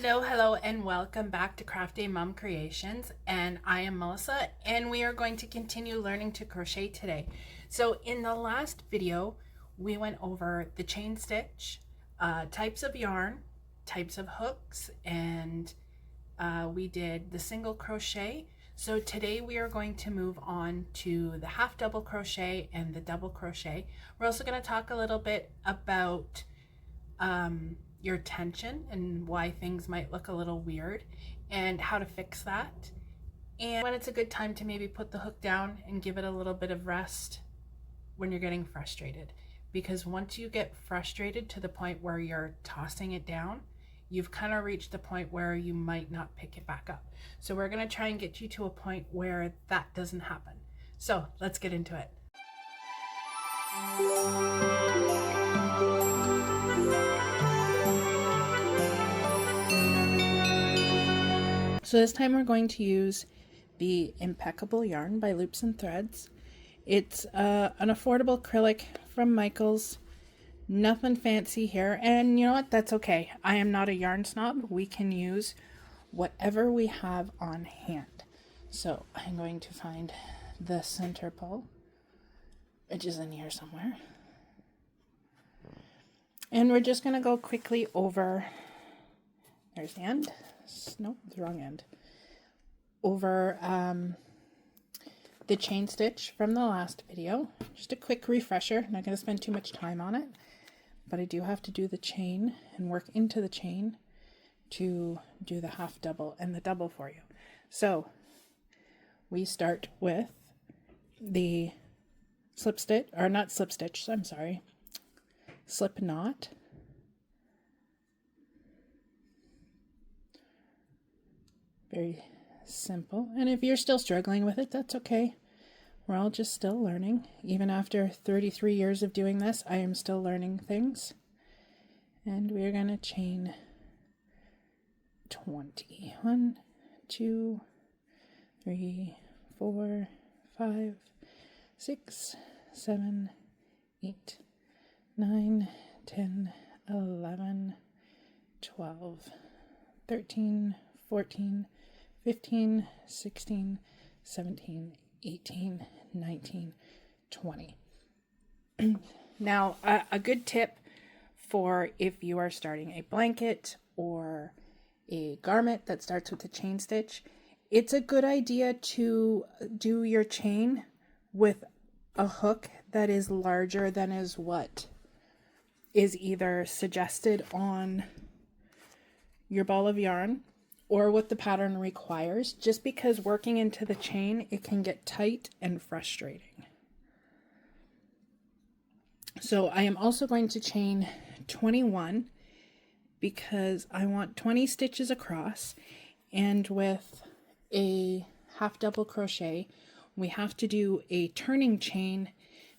Hello, and welcome back to Crafty Mom Creations. And I am Melissa, and we are going to continue learning to crochet today. So in the last video, we went over the chain stitch, types of yarn, types of hooks, and we did the single crochet. So today we are going to move on to the half double crochet and the double crochet. We're also going to talk a little bit about your tension and why things might look a little weird and how to fix that, and when it's a good time to maybe put the hook down and give it a little bit of rest when you're getting frustrated, because once you get frustrated to the point where you're tossing it down, you've kind of reached the point where you might not pick it back up. So we're going to try and get you to a point where that doesn't happen. So let's get into it. So this time we're going to use the Impeccable yarn by Loops and Threads. It's an affordable acrylic from Michaels. Nothing fancy here, and you know what? That's okay. I am not a yarn snob. We can use whatever we have on hand. So I'm going to find the center pole, which is in here somewhere. And we're just going to go quickly over, there's the end. Nope, the wrong end. Over the chain stitch from the last video. Just a quick refresher. I'm not going to spend too much time on it, but I do have to do the chain and work into the chain to do the half double and the double for you. So we start with the slip stitch, or not slip stitch, I'm sorry, slip knot. Very simple. And if you're still struggling with it, that's okay. We're all just still learning. Even after 33 years of doing this, I am still learning things. And we're going to chain 20. 1, 2, 3, 4, 5, 6, 7, 8, 9, 10, 11, 12, 13, 14, 15, 16, 17, 18, 19, 20. Now, a good tip for if you are starting a blanket or a garment that starts with a chain stitch, it's a good idea to do your chain with a hook that is larger than is what is either suggested on your ball of yarn or what the pattern requires, just because working into the chain, it can get tight and frustrating. So I am also going to chain 21 because I want 20 stitches across, and with a half double crochet, we have to do a turning chain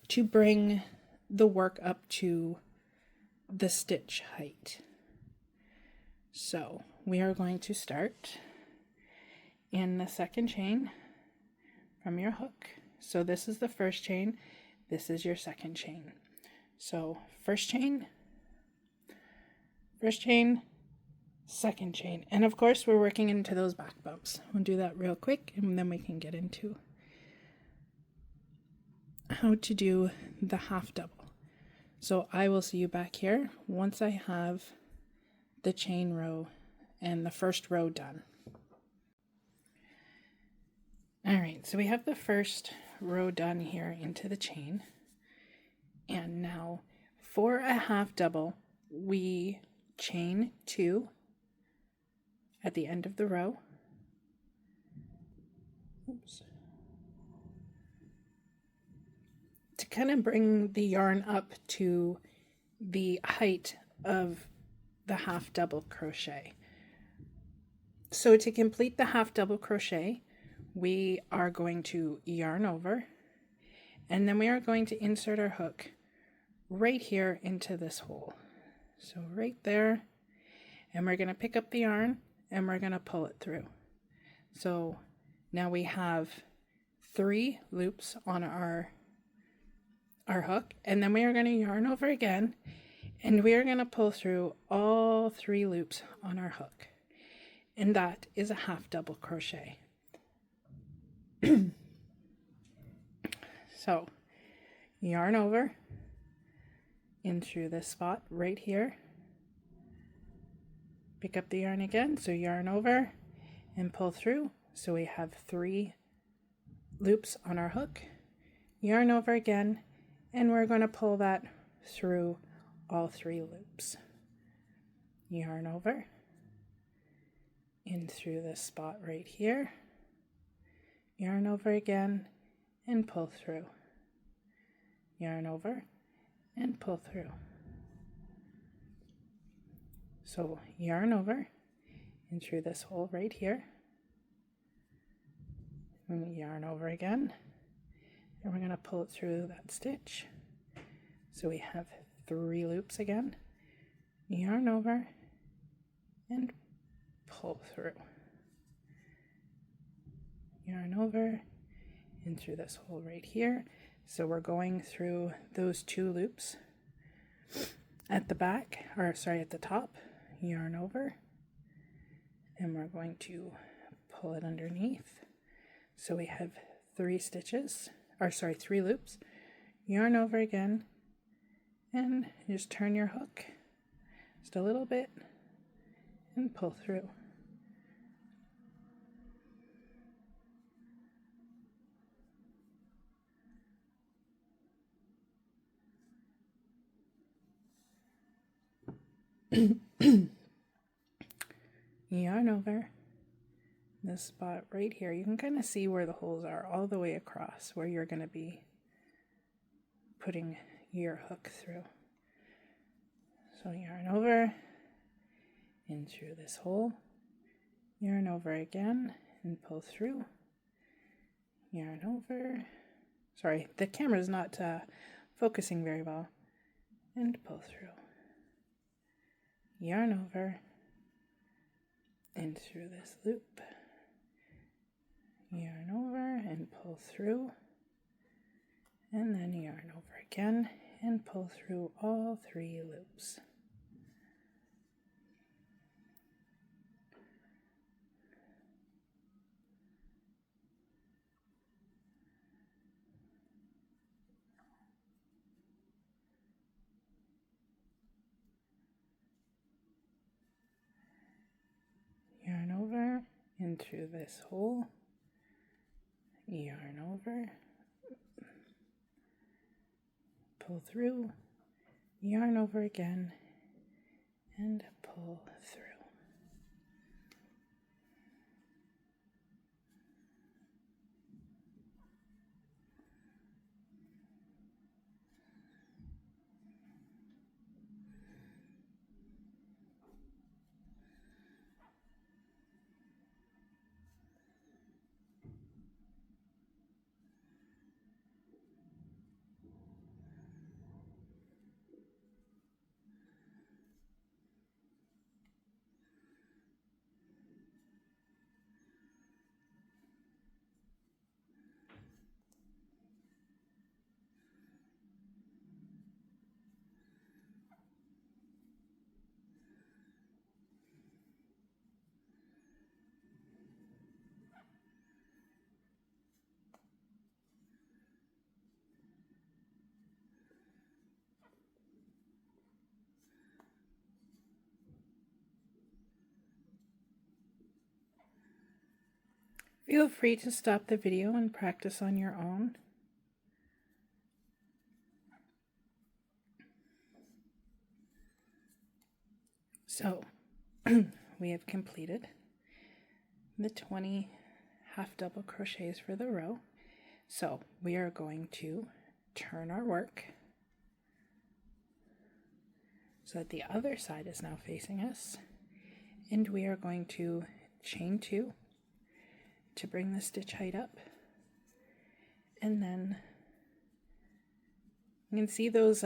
to bring the work up to the stitch height. So we are going to start in the second chain from your hook. So this is the first chain, this is your second chain. So first chain, second chain. And of course we're working into those back bumps. We'll do that real quick and then we can get into how to do the half double. So I will see you back here once I have the chain row and the first row done. All right, so we have the first row done here into the chain. And now for a half double, we chain 2 at the end of the row. Oops. To kind of bring the yarn up to the height of the half double crochet. So to complete the half double crochet, we are going to yarn over, and then we are going to insert our hook right here into this hole. So right there, and we're going to pick up the yarn and we're going to pull it through. So now we have 3 loops on our hook, and then we are going to yarn over again, and we are going to pull through all 3 loops on our hook. and that is a half double crochet. So yarn over in through this spot right here, pick up the yarn again, so yarn over and pull through. So we have 3 loops on our hook, yarn over again, and we're going to pull that through all 3 loops. Yarn over in through this spot right here, yarn over again and pull through, yarn over and pull through. So yarn over and through this hole right here, and yarn over again, and we're going to pull it through that stitch. So we have 3 loops again, yarn over and pull through, yarn over and through this hole right here. So we're going through those 2 loops at the back, or sorry, at the top, yarn over, and we're going to pull it underneath. So we have 3 stitches, or sorry, 3 loops, yarn over again, and just turn your hook just a little bit and pull through. Yarn over this spot right here. You can kind of see where the holes are all the way across, where you're going to be putting your hook through. So yarn over in through this hole, yarn over again and pull through, yarn over, sorry, the camera's not focusing very well, and pull through, yarn over and through this loop, yarn over and pull through, and then yarn over again and pull through all 3 loops. Yarn over and through this hole, yarn over, pull through, yarn over again, and pull through. Feel free to stop the video and practice on your own. So, we have completed the 20 half double crochets for the row. So, we are going to turn our work so that the other side is now facing us, and we are going to chain 2 to bring the stitch height up, and then you can see those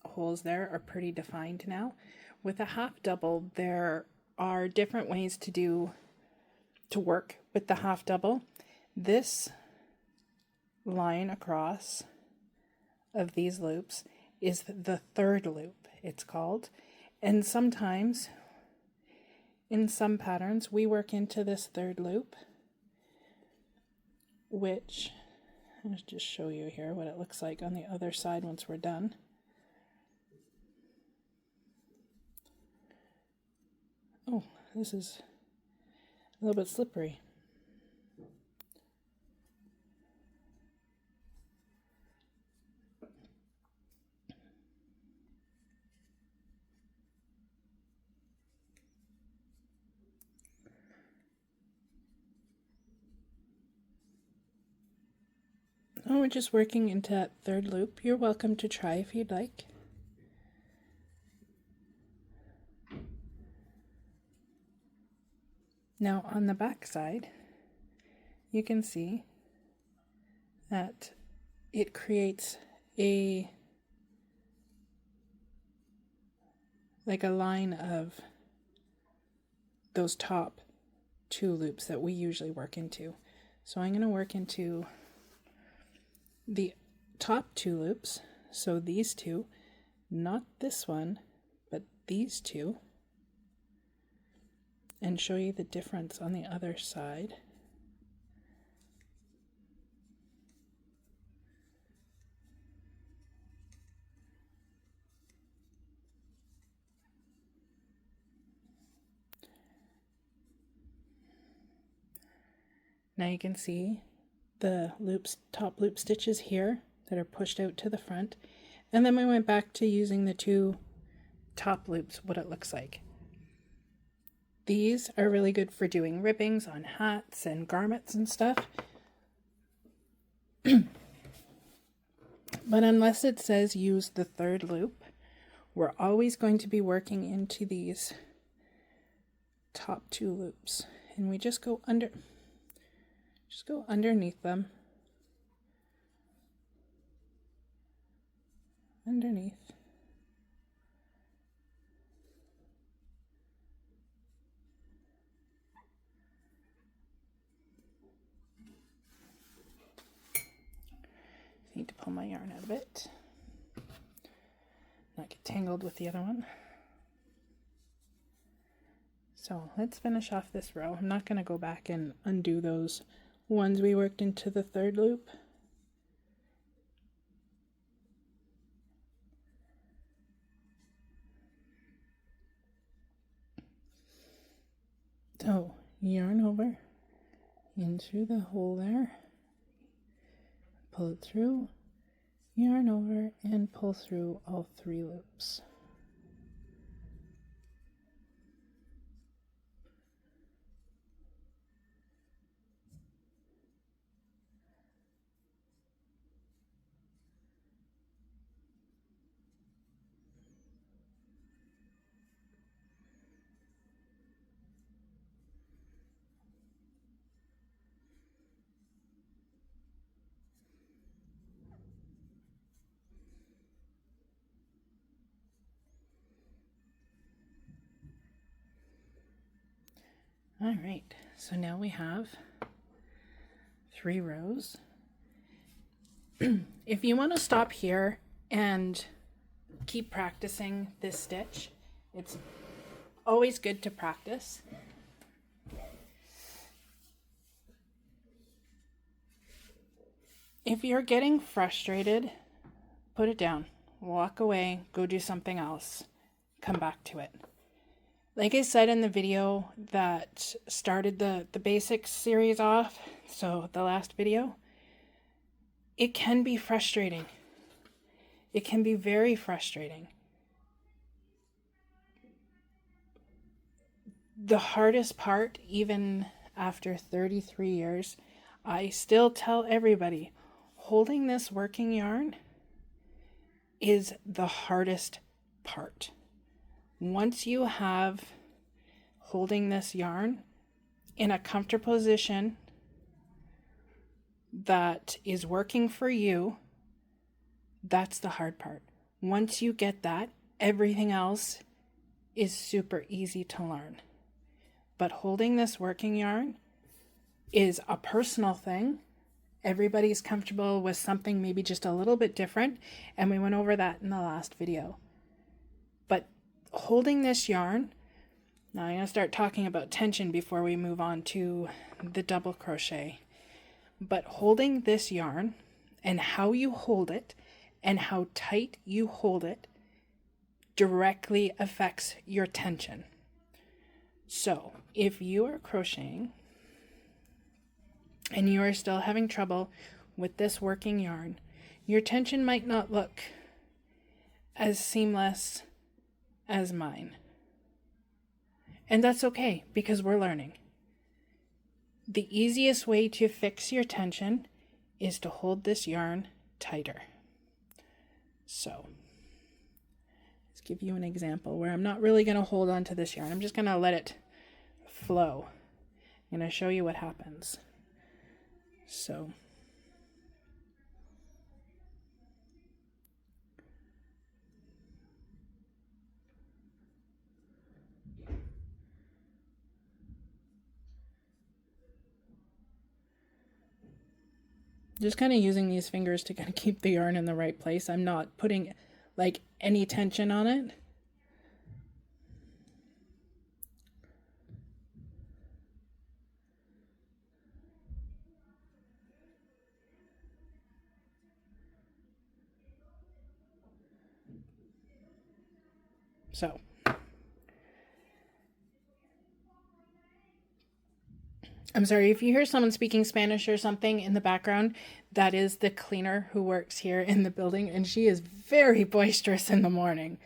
holes there are pretty defined now. With a half double, there are different ways to work with the half double. This line across of these loops is the 3rd loop, it's called, and sometimes in some patterns, we work into this third loop, which, I'll just show you here what it looks like on the other side once we're done. Oh, this is a little bit slippery. Oh, we're just working into that third loop. You're welcome to try if you'd like. Now on the back side, you can see that it creates like a line of those top two loops that we usually work into. So I'm going to work into the top two loops, so these two, not this one, but these two, and show you the difference on the other side. Now you can see the loops, top loop stitches here that are pushed out to the front, and then we went back to using the two top loops, what it looks like. These are really good for doing ribbings on hats and garments and stuff. But unless it says use the third loop, we're always going to be working into these top two loops, and we just go underneath them, underneath. Need to pull my yarn out of it, not get tangled with the other one. So let's finish off this row. I'm not going to go back and undo those ones we worked into the third loop. So yarn over in through the hole there, pull it through, yarn over, and pull through all three loops. All right, so now we have 3 rows. If you want to stop here and keep practicing this stitch, it's always good to practice. If you're getting frustrated, put it down, walk away, go do something else, come back to it. Like I said in the video that started the basics series off, so the last video, it can be frustrating. It can be very frustrating. The hardest part, even after 33 years, I still tell everybody, holding this working yarn is the hardest part. Once you have holding this yarn in a comfortable position that is working for you, that's the hard part. Once you get that, everything else is super easy to learn. But holding this working yarn is a personal thing. Everybody's comfortable with something maybe just a little bit different, and we went over that in the last video. But holding this yarn Now I'm going to start talking about tension before we move on to the double crochet. But holding this yarn and how you hold it and how tight you hold it directly affects your tension. So if you are crocheting and you are still having trouble with this working yarn, your tension might not look as seamless as mine. And that's okay, because we're learning. The easiest way to fix your tension is to hold this yarn tighter. So let's give you an example where I'm not really going to hold on to this yarn. I'm just going to let it flow. I'm going to show you what happens. So just kind of using these fingers to kind of keep the yarn in the right place. I'm not putting like any tension on it. So I'm sorry if you hear someone speaking Spanish or something in the background. That is the cleaner who works here in the building, and she is very boisterous in the morning.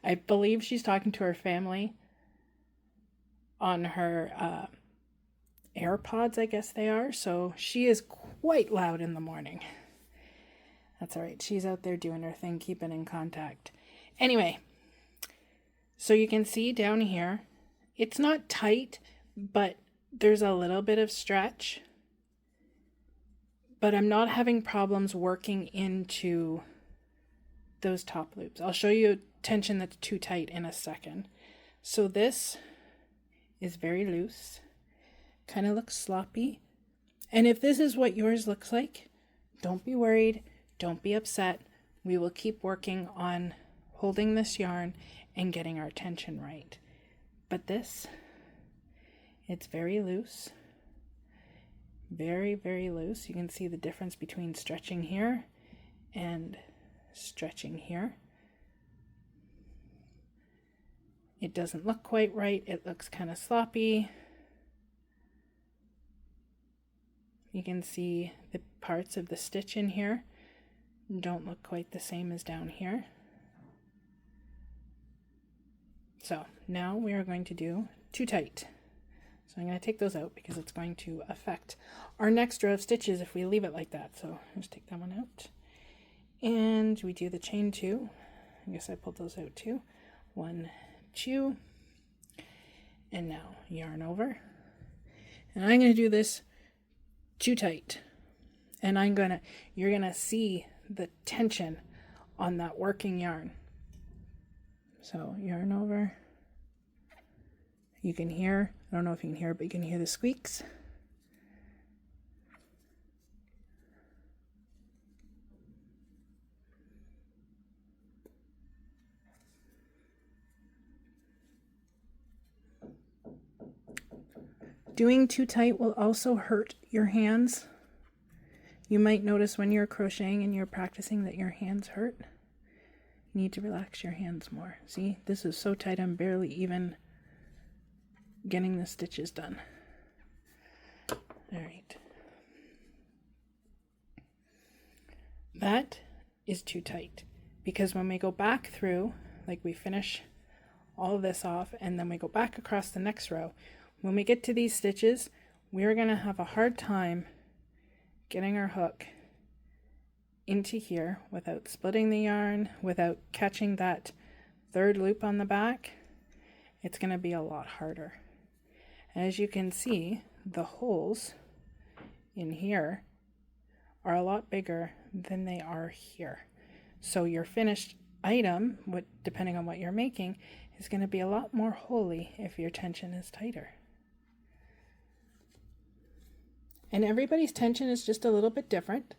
I believe she's talking to her family on her AirPods, I guess they are. So she is quite loud in the morning. That's all right. She's out there doing her thing, keeping in contact. Anyway, so you can see down here, it's not tight, but there's a little bit of stretch, but I'm not having problems working into those top loops. I'll show you tension that's too tight in a second. So this is very loose, kind of looks sloppy. And if this is what yours looks like, don't be worried, don't be upset. We will keep working on holding this yarn and getting our tension right. But this, it's very loose, very, very loose. You can see the difference between stretching here and stretching here. It doesn't look quite right. It looks kind of sloppy. You can see the parts of the stitch in here don't look quite the same as down here. So now we are going to do too tight. So I'm going to take those out because it's going to affect our next row of stitches if we leave it like that. So just take that one out. And we do the chain 2. I guess I pulled those out too. 1, 2. And now yarn over. And I'm going to do this too tight. And you're going to see the tension on that working yarn. So yarn over. You can hear, I don't know if you can hear it, but you can hear the squeaks. Doing too tight will also hurt your hands. You might notice when you're crocheting and you're practicing that your hands hurt. You need to relax your hands more. See, this is so tight I'm barely even getting the stitches done. All right. That is too tight because when we go back through, like we finish all of this off and then we go back across the next row, when we get to these stitches, we're going to have a hard time getting our hook into here without splitting the yarn, without catching that third loop on the back. It's going to be a lot harder. As you can see, the holes in here are a lot bigger than they are here. So your finished item, depending on what you're making, is going to be a lot more holy if your tension is tighter. And everybody's tension is just a little bit different.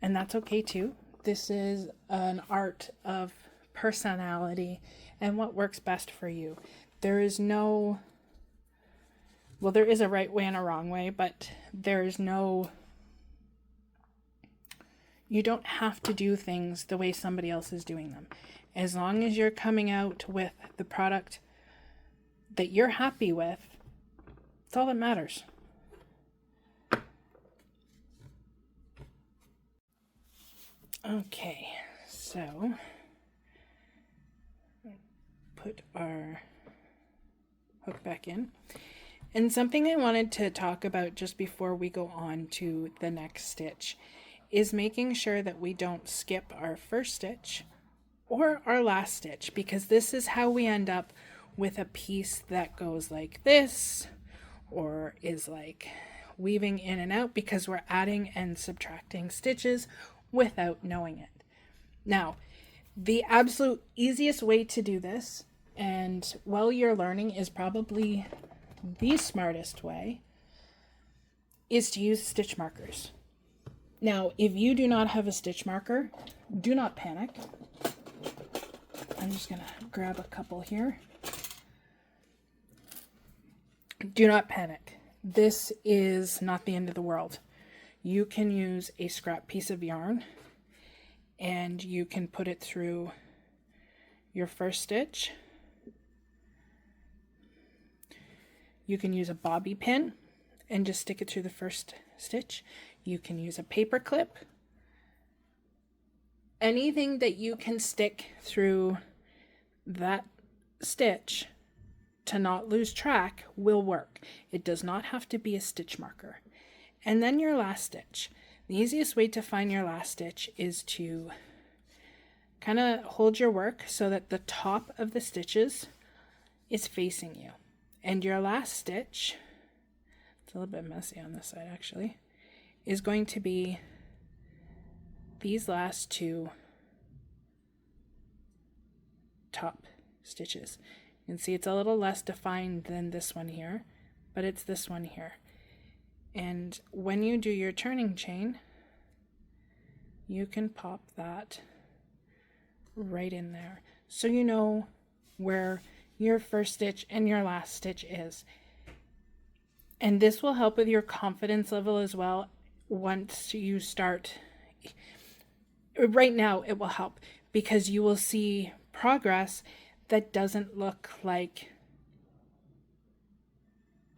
And that's okay too. This is an art of personality and what works best for you. There is no, well, there is a right way and a wrong way, but there is no, you don't have to do things the way somebody else is doing them. As long as you're coming out with the product that you're happy with, that's all that matters. Okay, so put our hook back in. And something I wanted to talk about just before we go on to the next stitch is making sure that we don't skip our first stitch or our last stitch, because this is how we end up with a piece that goes like this or is like weaving in and out because we're adding and subtracting stitches without knowing it. Now, the absolute easiest way to do this, and while you're learning is probably the smartest way, is to use stitch markers. Now, if you do not have a stitch marker, do not panic. I'm just going to grab a couple here. Do not panic. This is not the end of the world. You can use a scrap piece of yarn and you can put it through your first stitch. You can use a bobby pin and just stick it through the first stitch. You can use a paper clip. Anything that you can stick through that stitch to not lose track will work. It does not have to be a stitch marker. And then your last stitch. The easiest way to find your last stitch is to kind of hold your work so that the top of the stitches is facing you. And your last stitch, it's a little bit messy on this side actually, is going to be these last two top stitches. You can see it's a little less defined than this one here, but it's this one here. And when you do your turning chain, you can pop that right in there, so you know where your first stitch and your last stitch is. And this will help with your confidence level as well. Once you start, right now it will help because you will see progress that doesn't look like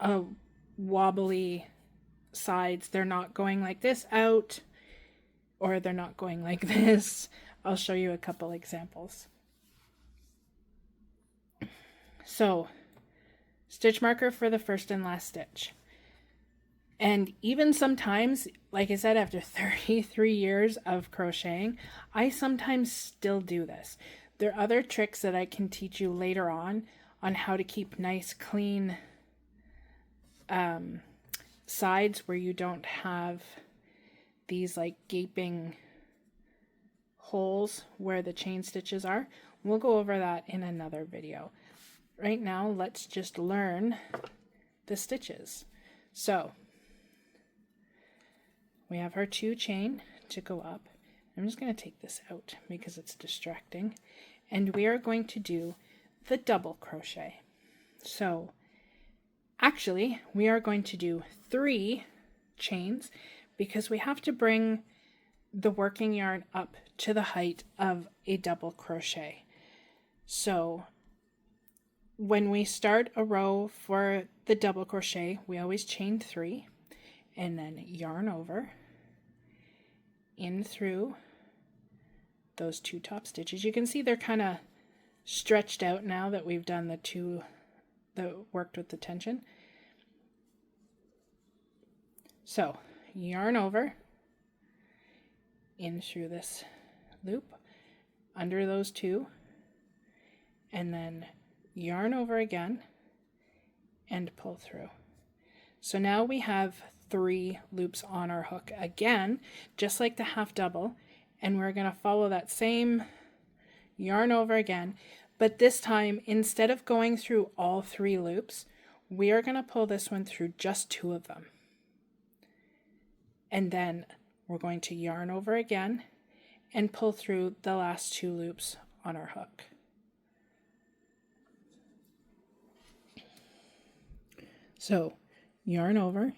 a wobbly sides. They're not going like this out, or they're not going like this. I'll show you a couple examples. So, stitch marker for the first and last stitch. And even sometimes, like I said, after 33 years of crocheting, I sometimes still do this. There are other tricks that I can teach you later on how to keep nice, clean sides where you don't have these like gaping holes where the chain stitches are. We'll go over that in another video. Right now, let's just learn the stitches. So, we have our 2 chain to go up. I'm just going to take this out because it's distracting. And we are going to do the double crochet. So, actually, we are going to do 3 chains because we have to bring the working yarn up to the height of a double crochet. So, when we start a row for the double crochet, we always chain 3 and then yarn over in through those 2 top stitches. You can see they're kind of stretched out now that we've done the 2 that worked with the tension. So, yarn over in through this loop under those 2, and then yarn over again and pull through. So now we have 3 loops on our hook again, just like the half double, and we're going to follow that same yarn over again, but this time instead of going through all 3 loops, we are going to pull this one through just 2 of them. And then we're going to yarn over again and pull through the last 2 loops on our hook. So yarn over,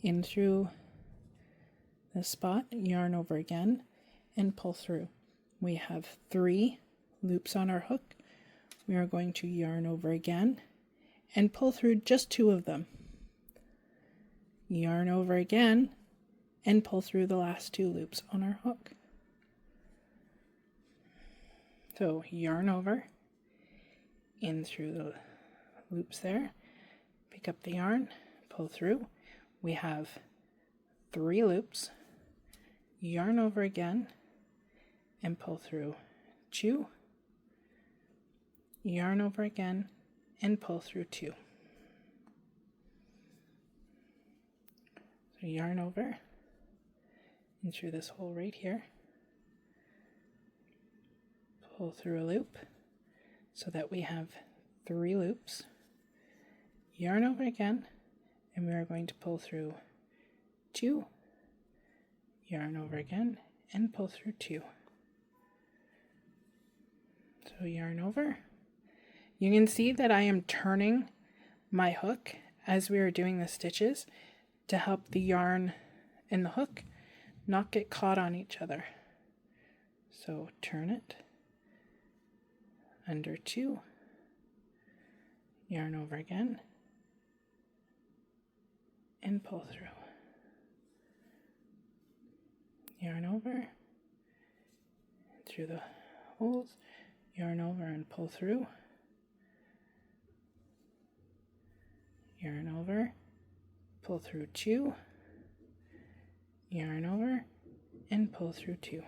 in through the spot, yarn over again, and pull through. We have 3 loops on our hook. We are going to yarn over again and pull through just 2 of them. Yarn over again and pull through the last 2 loops on our hook. So yarn over, in through the loops there, pick up the yarn, pull through. We have 3 loops, yarn over again and pull through 2, yarn over again and pull through 2. So yarn over and through this hole right here, pull through a loop so that we have 3 loops, yarn over again, and we are going to pull through 2, yarn over again and pull through 2. So yarn over. You can see that I am turning my hook as we are doing the stitches to help the yarn and the hook not get caught on each other. So turn it, under 2, yarn over again, and pull through. Yarn over, through the holes, yarn over and pull through. Yarn over, pull through 2, yarn over, and pull through 2.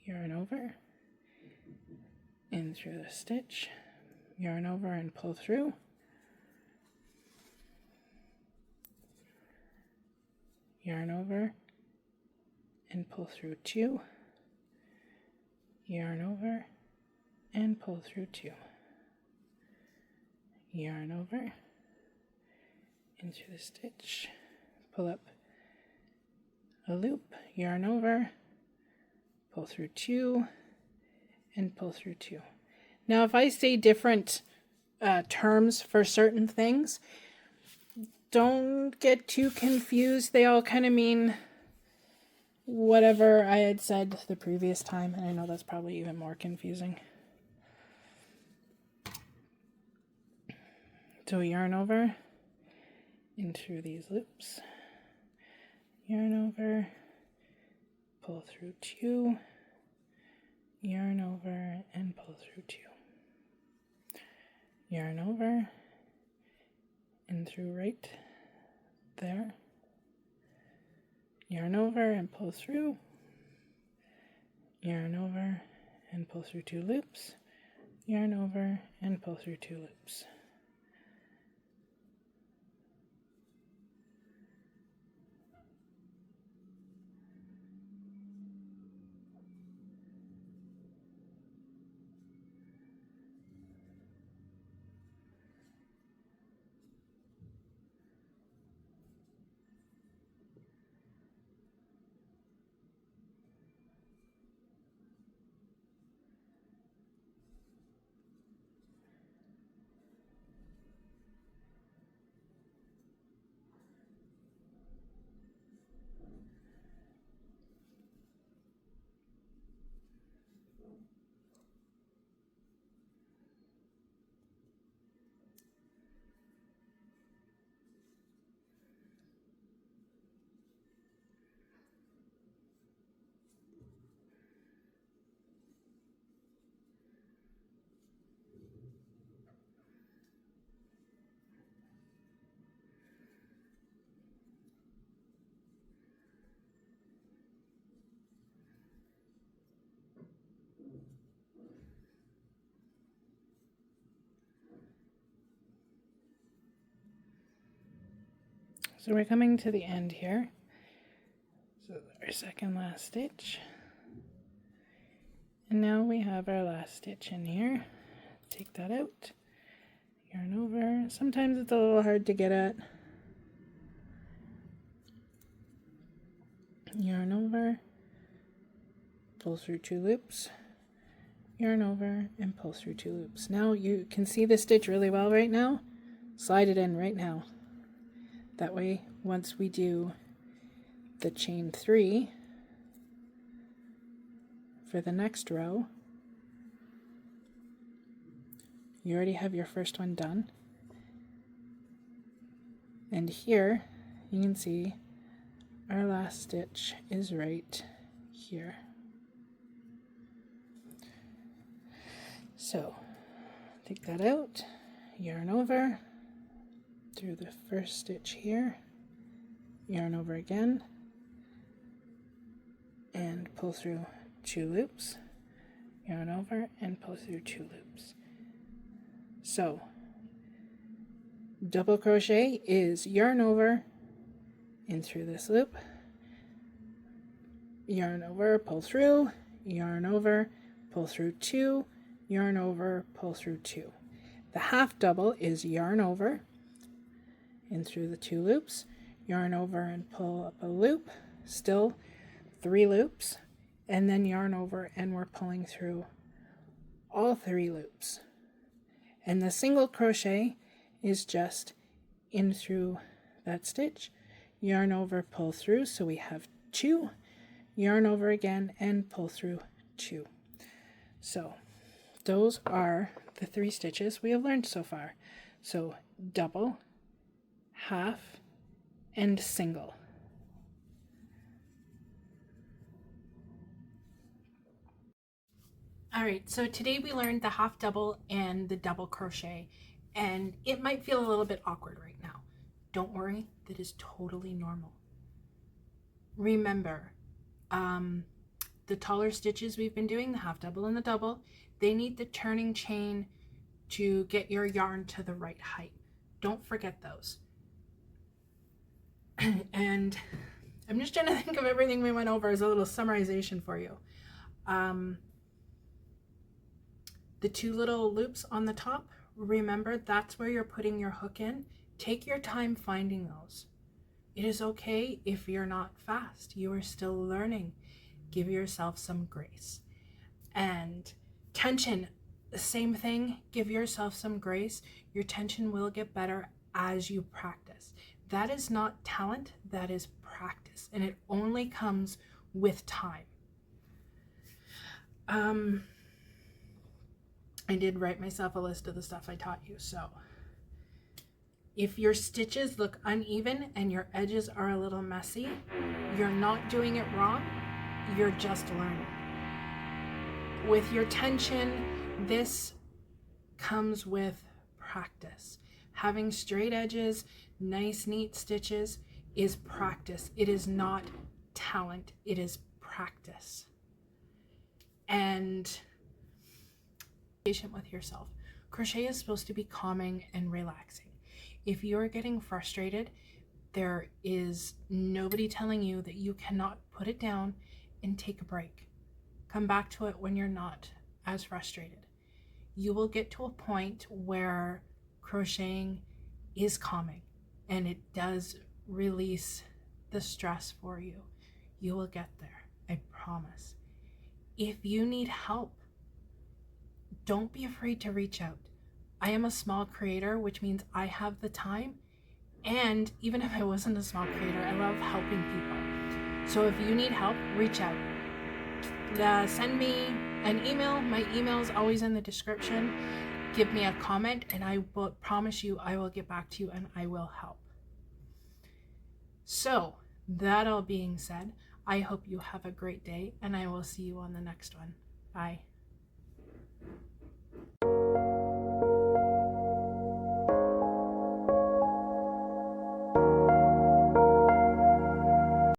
Yarn over, in through the stitch, yarn over and pull through. Yarn over and pull through 2, yarn over and pull through 2. Yarn over, into the stitch, pull up a loop, yarn over, pull through 2, and pull through 2. Now if I say different terms for certain things, don't get too confused. They all kind of mean whatever I had said the previous time, and I know that's probably even more confusing. So yarn over, in through these loops, yarn over, pull through 2, yarn over and pull through 2. Yarn over, in through right there, yarn over and pull through, yarn over and pull through 2 loops, yarn over and pull through 2 loops. So we're coming to the end here. So our second last stitch. And now we have our last stitch in here. Take that out, yarn over. Sometimes it's a little hard to get at. Yarn over, pull through 2 loops, yarn over, and pull through 2 loops. Now you can see the stitch really well right now. Slide it in right now. That way, once we do the chain 3 for the next row, you already have your first one done. And here you can see our last stitch is right here. So take that out, yarn over through the first stitch here, yarn over again, and pull through 2 loops, yarn over and pull through 2 loops. So double crochet is yarn over in through this loop, yarn over, pull through, yarn over, pull through 2, yarn over, pull through 2. The half double is yarn over in through the 2 loops, yarn over and pull up a loop, still 3 loops, and then yarn over and we're pulling through all 3 loops. And the single crochet is just in through that stitch, yarn over, pull through, so we have 2, yarn over again and pull through 2. So those are the 3 stitches we have learned so far. So double, half, and single. Alright, so today we learned the half double and the double crochet, and it might feel a little bit awkward right now. Don't worry, that is totally normal. Remember, the taller stitches we've been doing, the half double and the double, they need the turning chain to get your yarn to the right height. Don't forget those. And I'm just trying to think of everything we went over as a little summarization for you. The 2 little loops on the top, remember that's where you're putting your hook in. Take your time finding those. It is okay if you're not fast. You are still learning. Give yourself some grace. And tension, the same thing. Give yourself some grace. Your tension will get better as you practice. That is not talent, that is practice. And it only comes with time. I did write myself a list of the stuff I taught you. So if your stitches look uneven and your edges are a little messy, you're not doing it wrong, you're just learning. With your tension, this comes with practice. Having straight edges, nice neat stitches is practice. It is not talent, it is practice. And patient with yourself. Crochet is supposed to be calming and relaxing. If you're getting frustrated, there is nobody telling you that you cannot put it down and take a break. Come back to it when you're not as frustrated. You will get to a point where crocheting is calming and it does release the stress for you. You will get there, I promise. If you need help, don't be afraid to reach out. I am a small creator, which means I have the time. And even if I wasn't a small creator, I love helping people. So if you need help, reach out. Send me an email. My email is always in the description. Give me a comment and I will promise you I will get back to you and I will help. So that all being said, I hope you have a great day and I will see you on the next one. Bye.